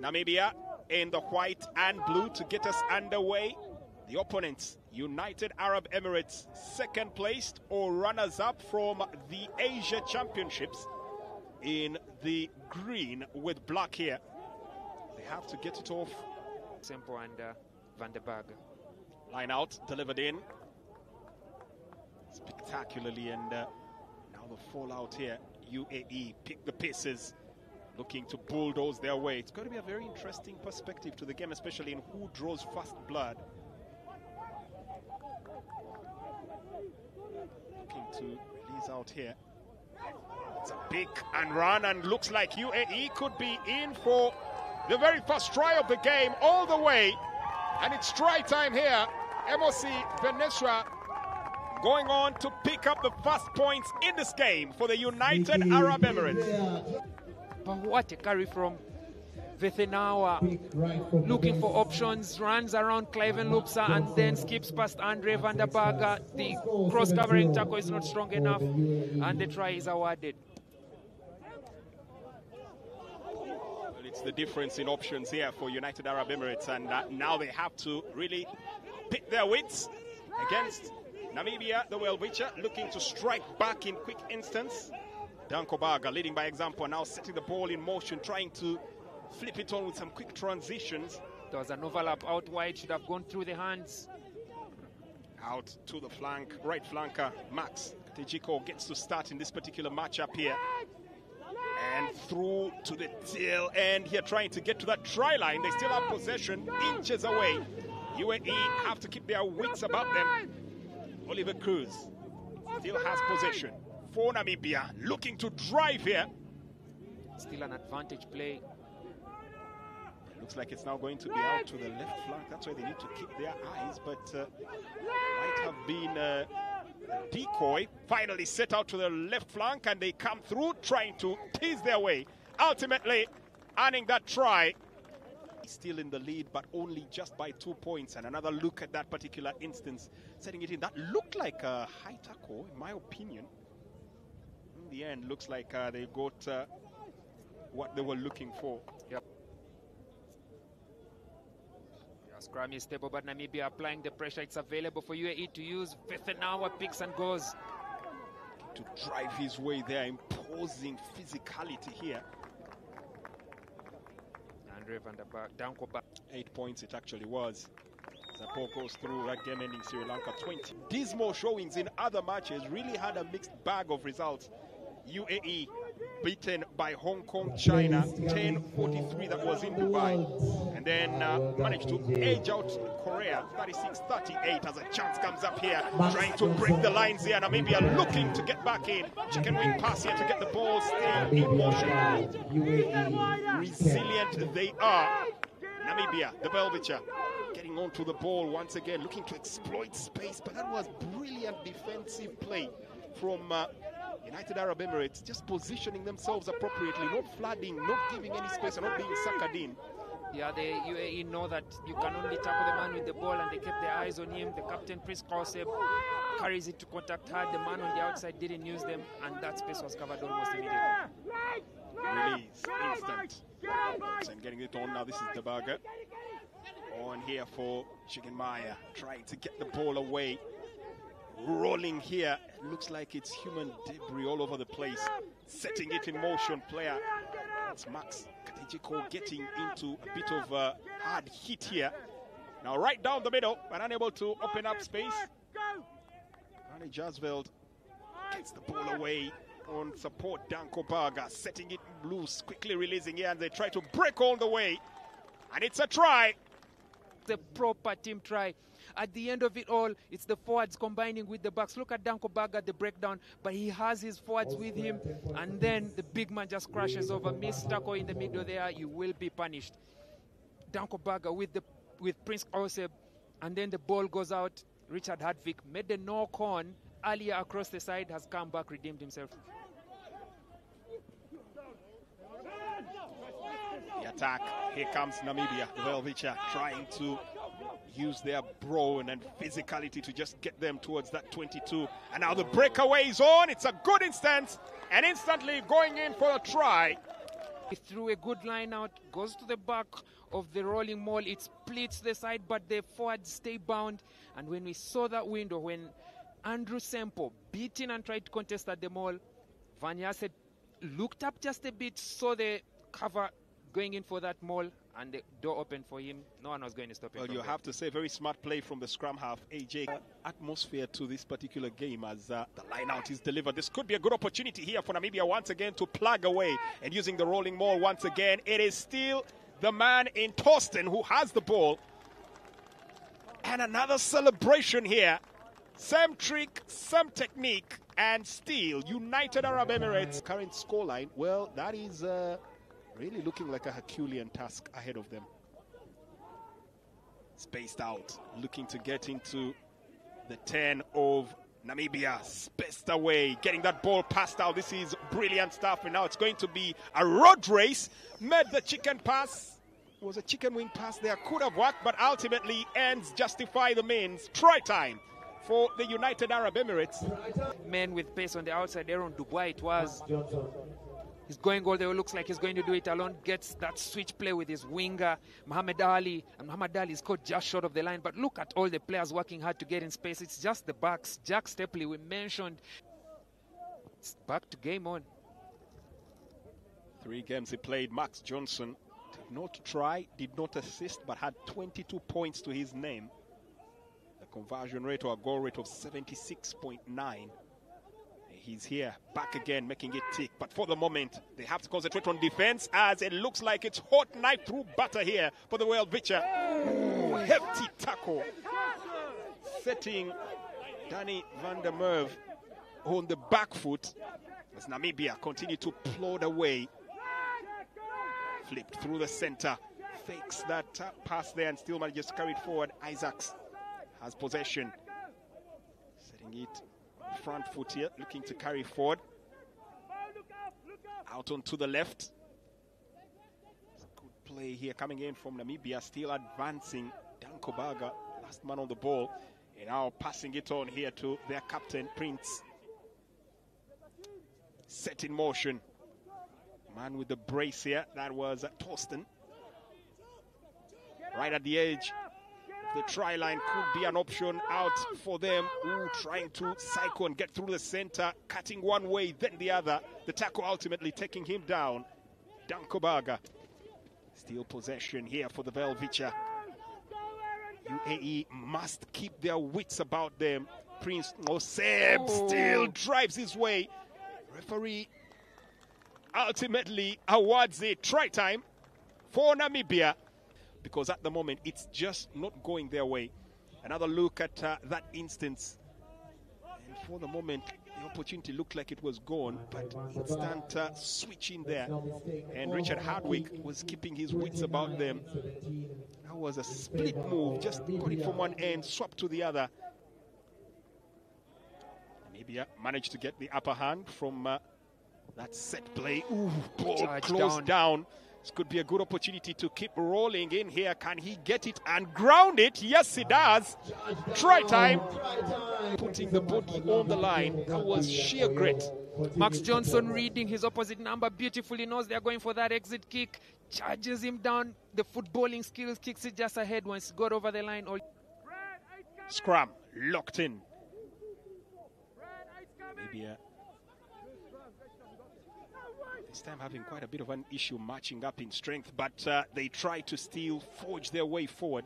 Namibia in the white and blue to get us underway. The opponents, United Arab Emirates, second placed or runners-up from the Asia Championships, in the green with black here. They have to get it off. Sempo and Van der Berg. Line out, delivered in. Spectacularly, and now the fallout here. UAE pick the pieces, looking to bulldoze their way. It's going to be a very interesting perspective to the game, especially in who draws first blood. Looking to release out here. It's a big and run, and looks like UAE could be in for the very first try of the game all the way. And it's try time here. MOC Venetia going on to pick up the first points in this game for the United Arab Emirates. But what a carry from Vethenawa, looking for options, runs around Cliven Lupsa and then skips past Andre van der Berg. The cross-covering tackle is not strong enough and the try is awarded. Well, it's the difference in options here for United Arab Emirates, and now they have to really pick their wits against Namibia, the Welwitcher, looking to strike back in quick instance. Danko Baga leading by example, now setting the ball in motion, trying to flip it on with some quick transitions. There was an overlap out wide, should have gone through the hands. Out to the flank, right flanker, Max Tejiko gets to start in this particular matchup here. And through to the tail end here, trying to get to that try line. They still have possession, inches away. UAE have to keep their wits about them. Oliver Cruz still has possession for Namibia, looking to drive here. Still an advantage play. Looks like it's now going to be out to the left flank. That's why they need to keep their eyes, but might have been a decoy. Finally set out to the left flank, and they come through trying to tease their way. Ultimately earning that try. Still in the lead, but only just by 2 points. And another look at that particular instance, setting it in. That looked like a high tackle, in my opinion. In the end, looks like they got what they were looking for. Yep. Scrum is stable, but Namibia applying the pressure. It's available for UAE to use. Vethenawa picks and goes. To drive his way there, imposing physicality here. Andre van der Berg, Danko Baga. 8 points it actually was. Zapo goes through that game, ending Sri Lanka 20. Dismal showings in other matches, really had a mixed bag of results. UAE beaten by Hong Kong, China, 10-43, that was in Dubai. And then managed to edge out Korea, 36-38, as a chance comes up here, trying to break the lines here. Namibia looking to get back in. Chicken wing pass here to get the ball still in motion. Resilient they are. Namibia, the Belvicha, getting onto the ball once again, looking to exploit space, but that was brilliant defensive play from United Arab Emirates, just positioning themselves appropriately, not flooding, not giving any space, and not being suckered in. Yeah, the UAE know that you can only tackle the man with the ball, and they kept their eyes on him. The captain, Prince Koseb, carries it to contact hard. The man on the outside didn't use them, and that space was covered almost immediately. Release, instant. And getting it on now, this is the burger. On here for Shigenmaya, trying to get the ball away. Rolling here, it looks like it's human debris all over the place. Setting it in motion, player. It's Max Katejiko getting into a bit of a hard hit here. Now right down the middle, but unable to open up space. Rani Jasveld gets the ball away on support. Danko Baga setting it loose, quickly releasing here, and they try to break all the way. And it's a try. The proper team try. At the end of it all, it's the forwards combining with the backs. Look at Danko Baga, the breakdown, but he has his forwards with him, and then the big man just crashes over. Miss tackle in the middle there, you will be punished. Danko Baga with Prince Koseb, and then the ball goes out. Richard Hadvik made the knock on earlier across the side, has come back, redeemed himself. The attack, here comes Namibia, the Welwitcher, trying to use their brawn and physicality to just get them towards that 22. And now the breakaway is on. It's a good instance, and instantly going in for a try. He threw a good line out, goes to the back of the rolling maul. It splits the side, but the forwards stay bound. And when we saw that window, when Andrew Sempo beat in and tried to contest at the maul, Van Yassed looked up just a bit, saw the cover going in for that maul, and the door opened for him. No one was going to stop him. Well, you have to say, very smart play from the scrum half, AJ. Atmosphere to this particular game as the line out is delivered. This could be a good opportunity here for Namibia once again to plug away, and using the rolling maul once again. It is still the man in Torsten who has the ball. And another celebration here. Same trick, same technique, and still United Arab Emirates current scoreline. Well, that is really looking like a Herculean task ahead of them. Spaced out, looking to get into the 10 of Namibia. Spaced away, getting that ball passed out. This is brilliant stuff, and now it's going to be a road race. Made the chicken pass. It was a chicken wing pass there. Could have worked, but ultimately ends justify the means. Try time for the United Arab Emirates. Men with pace on the outside, Aaron Dubois it was. He's going all the way, looks like he's going to do it alone. Gets that switch play with his winger, Muhammad Ali. And Muhammad Ali is caught just short of the line. But look at all the players working hard to get in space. It's just the backs. Jack Stepley, we mentioned. It's back to game on. 3 games he played. Max Johnson did not try, did not assist, but had 22 points to his name. A conversion rate or a goal rate of 76.9. He's here, back again, making it tick. But for the moment, they have to concentrate on defense as it looks like it's hot knife through butter here for the World Vitcher. Hefty tackle. Setting Danny van der Merwe on the back foot as Namibia continue to plod away. Flipped through the center. Fakes that pass there and still manages to carry it forward. Isaacs has possession. Setting it front foot here, looking to carry forward. Out onto the left. Good play here coming in from Namibia, still advancing. Dan Kobaga, last man on the ball. And now passing it on here to their captain, Prince. Set in motion. Man with the brace here, that was Torsten. Right at the edge. The try line could be an option out for them. Ooh, trying to cycle and get through the center, cutting one way, then the other. The tackle ultimately taking him down. Dan Kobaga. Still possession here for the Velvicha. UAE must keep their wits about them. Prince Noseb still drives his way. Referee ultimately awards it. Try time for Namibia, because at the moment it's just not going their way. Another look at that instance, and for the moment the opportunity looked like it was gone, but instant switch in there, and Richard Hardwick was keeping his wits about them. That was a split move, just got it from one end, swapped to the other. Namibia managed to get the upper hand from that set play. Ooh, ball closed down. This could be a good opportunity to keep rolling in here. Can he get it and ground it? Yes, he does. Try time. Putting the body on the line. That was sheer grit. Max Johnson reading his opposite number beautifully, knows they're going for that exit kick. Charges him down. The footballing skills, kicks it just ahead once he got over the line. Scrum locked in. Maybe this time having quite a bit of an issue matching up in strength, but they try to still forge their way forward.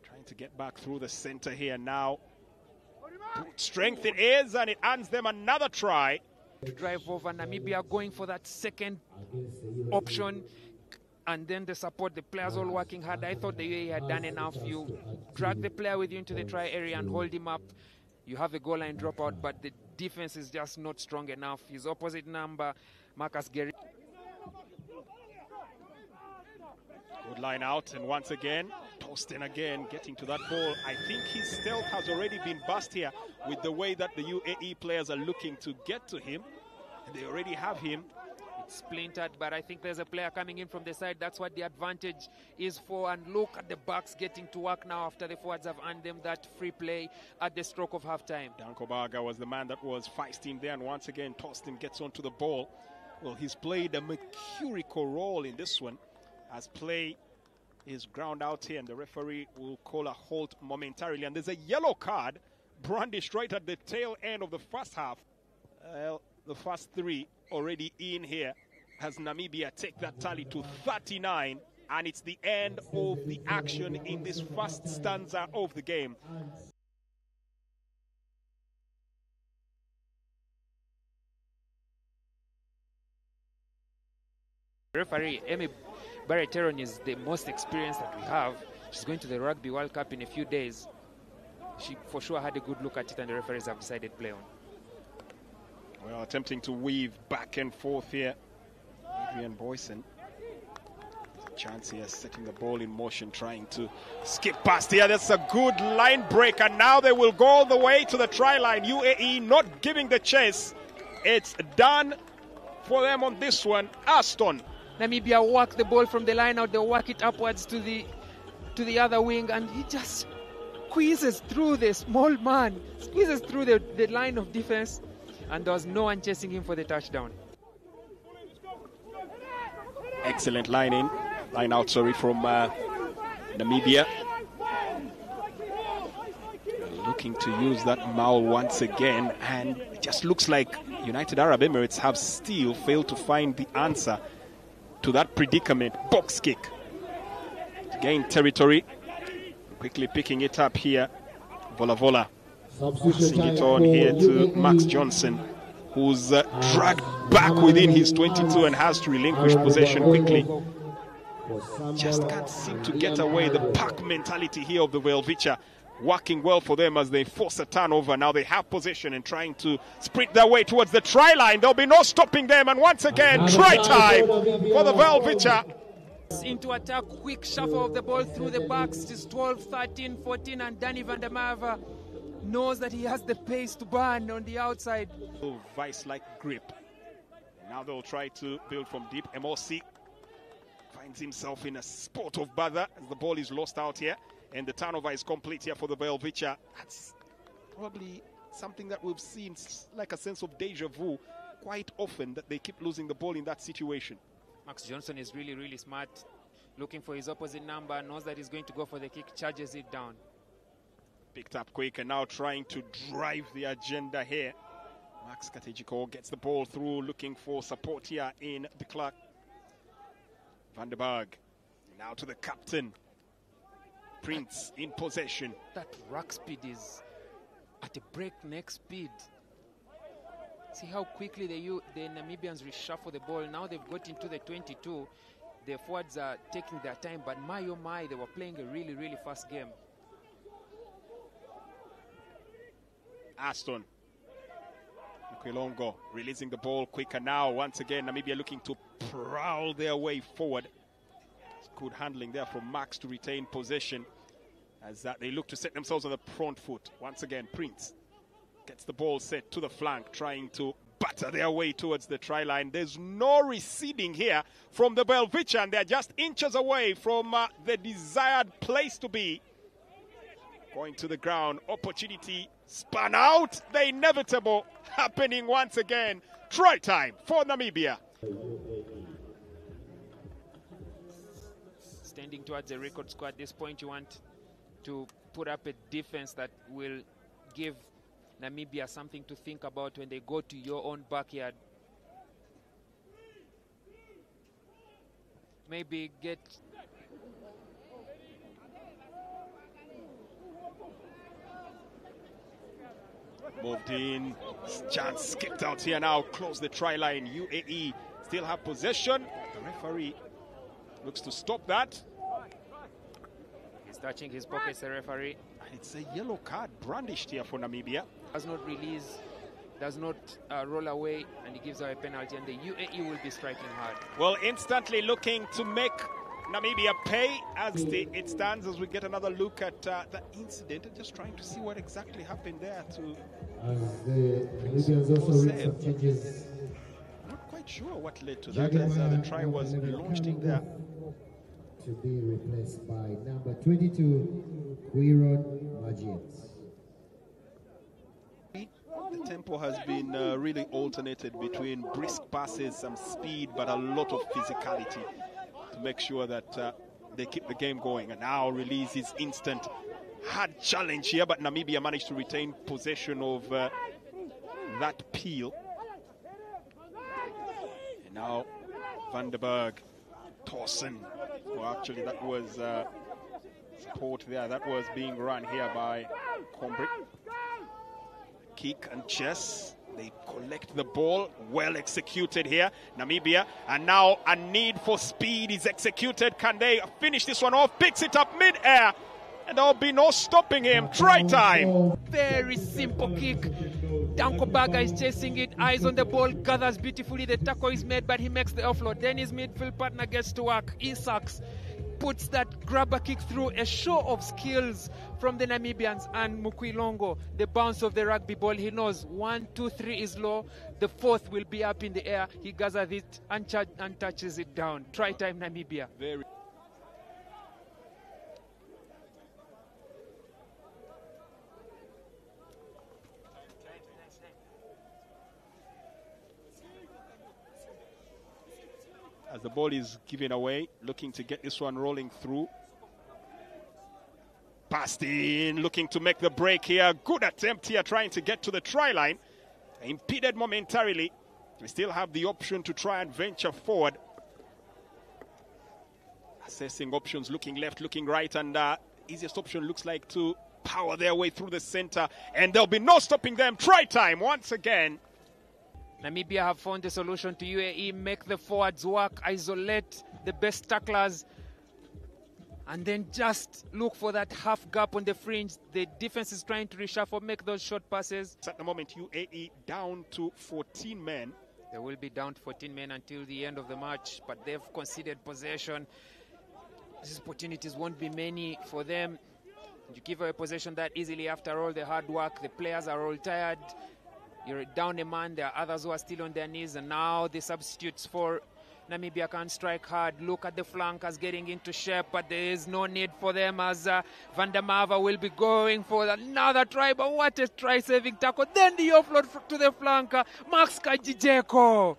Trying to get back through the center here now. Brute strength it is, and it earns them another try. Drive over Namibia, going for that second option, and then the support, the players all working hard. I thought the UAE had done enough. You drag the player with you into the try area and hold him up. You have a goal line dropout, but the defense is just not strong enough. His opposite number, Marcus Gary. Good line out, and once again, Torsten again getting to that ball. I think his stealth has already been bust here with the way that the UAE players are looking to get to him. And they already have him. It's splintered, but I think there's a player coming in from the side. That's what the advantage is for. And look at the backs getting to work now after the forwards have earned them that free play at the stroke of halftime. Dan Kobaga was the man that was feisty in there, and once again Torsten gets onto the ball. Well, he's played a mercurial role in this one as play is ground out here, and the referee will call a halt momentarily. And there's a yellow card brandished right at the tail end of the first half. The first three already in here as Namibia take that tally to 39, and it's the end of the action in this first stanza of the game. Referee Amy Barreteron is the most experienced that we have. She's going to the Rugby World Cup in a few days. She for sure had a good look at it, and the referees have decided play on. Well, attempting to weave back and forth here. Adrian Boyson. Chance here, setting the ball in motion, trying to skip past here. That's a good line break, and now they will go all the way to the try line. UAE not giving the chase. It's done for them on this one. Aston. Namibia work the ball from the line out. They work it upwards to the other wing, and he just squeezes through the small man, squeezes through the line of defense, and there was no one chasing him for the touchdown. Excellent line out, from Namibia. Looking to use that maul once again, and it just looks like United Arab Emirates have still failed to find the answer to that predicament. Box kick to gain territory. Quickly picking it up here. Vola passing it on here to Max Johnson, who's dragged back within his 22 and has to relinquish possession quickly. Just can't seem to get away. The pack mentality here of the Velvicha working well for them as they force a turnover. Now they have possession and trying to sprint their way towards the try line. There'll be no stopping them, and once again try time for the Velvicha. Into attack, quick shuffle of the ball through the backs. It's 12, 13, 14, and Danny van der Merwe knows that he has the pace to burn on the outside. Vice-like grip. Now they'll try to build from deep. MOC finds himself in a spot of bother as the ball is lost out here, and the turnover is complete here for the Velvicha. That's probably something that we've seen, like a sense of deja vu, quite often, that they keep losing the ball in that situation. Max Johnson is really, really smart, looking for his opposite number, knows that he's going to go for the kick, charges it down. Picked up quick and now trying to drive the agenda here. Max Katejiko gets the ball through, looking for support here in the clock. Van der Berg now to the captain. Prince in possession. That ruck speed is at a breakneck speed. See how quickly the Namibians reshuffle the ball. Now they've got into the 22. The forwards are taking their time, but my oh my, they were playing a really, really fast game. Aston Quilongo releasing the ball quicker now. Once again, Namibia looking to prowl their way forward. Good handling there from Max to retain possession as they look to set themselves on the front foot. Once again, Prince gets the ball set to the flank, trying to batter their way towards the try line. There's no receding here from the Velvicha, and they're just inches away from the desired place to be. Going to the ground, opportunity spun out, the inevitable happening once again. Try time for Namibia. Standing towards the record squad at this point, you want to put up a defense that will give Namibia something to think about when they go to your own backyard. Maybe get... Moved in, chance skipped out here now, close the try line. UAE still have possession. The referee looks to stop that. He's touching his pockets, the referee. And it's a yellow card brandished here for Namibia. Does not release, does not roll away, and he gives away a penalty, and the UAE will be striking hard. Well, instantly looking to make Namibia pay as it stands, as we get another look at the incident and just trying to see what exactly happened there to the Namibians also made some changes. Not quite sure what led to that as the try was launched in there. To be replaced by number 22, Quiron Magians. The tempo has been really alternated between brisk passes, some speed, but a lot of physicality to make sure that they keep the game going. And now release is instant. Hard challenge here, but Namibia managed to retain possession of that peel. And now Van der Berg, Thorsen. Well, actually, that was support there. That was being run here by Combri. Kick and chess. They collect the ball. Well executed here, Namibia. And now a need for speed is executed. Can they finish this one off? Picks it up mid-air. And there'll be no stopping him. Try time. Very simple kick. Danko Baga is chasing it. Eyes on the ball. Gathers beautifully. The tackle is made, but he makes the offload. Then his midfield partner gets to work. Isaacs puts that grabber kick through. A show of skills from the Namibians. And Mukwilongo, the bounce of the rugby ball. He knows 1, 2, 3 is low. The fourth will be up in the air. He gathers it and touches it down. Try time, Namibia. Very. As the ball is given away, looking to get this one rolling through. Passed in, looking to make the break here. Good attempt here, trying to get to the try line. Impeded momentarily. We still have the option to try and venture forward. Assessing options, looking left, looking right, and easiest option looks like to power their way through the center. And there'll be no stopping them. Try time once again. Namibia have found a solution to UAE, make the forwards work, isolate the best tacklers, and then just look for that half gap on the fringe. The defense is trying to reshuffle, make those short passes. At the moment, UAE down to 14 men. They will be down to 14 men until the end of the match, but they've conceded possession. These opportunities won't be many for them. You give away possession that easily after all the hard work. The players are all tired. You're down a man, there are others who are still on their knees, and now the substitutes for Namibia can strike hard. Look at the flankers getting into shape, but there is no need for them as Van der Merwe will be going for another try, but what a try-saving tackle. Then the offload to the flanker, Max Kajijeko.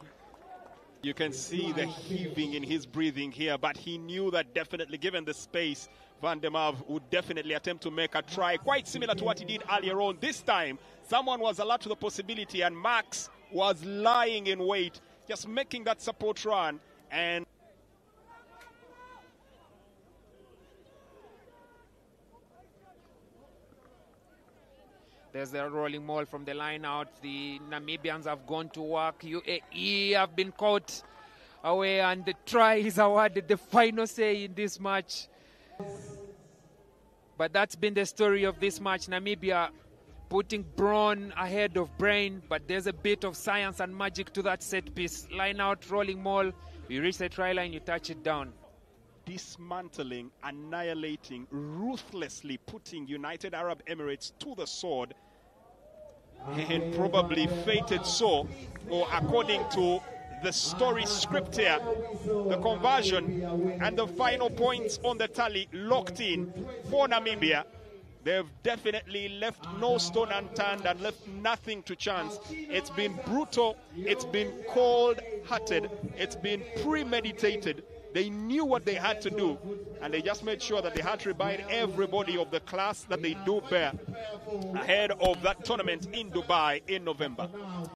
You can see the heaving in his breathing here, but he knew that definitely given the space, Van der Merwe would definitely attempt to make a try, quite similar to what he did earlier on. This time, someone was alert to the possibility, and Max was lying in wait, just making that support run. And there's the rolling maul from the line out. The Namibians have gone to work. UAE have been caught away, and the try is awarded, the final say in this match. But that's been the story of this match. Namibia putting brawn ahead of brain, but there's a bit of science and magic to that set piece. Line out, rolling maul. You reach the try line, you touch it down. Dismantling, annihilating, ruthlessly putting United Arab Emirates to the sword. And probably fated so, or according to the story script here, the conversion and the final points on the tally locked in for Namibia. They've definitely left no stone unturned and left nothing to chance. It's been brutal, it's been cold-hearted, it's been premeditated. They knew what they had to do, and they just made sure that they had to remind everybody of the class that they do bear ahead of that tournament in Dubai in November.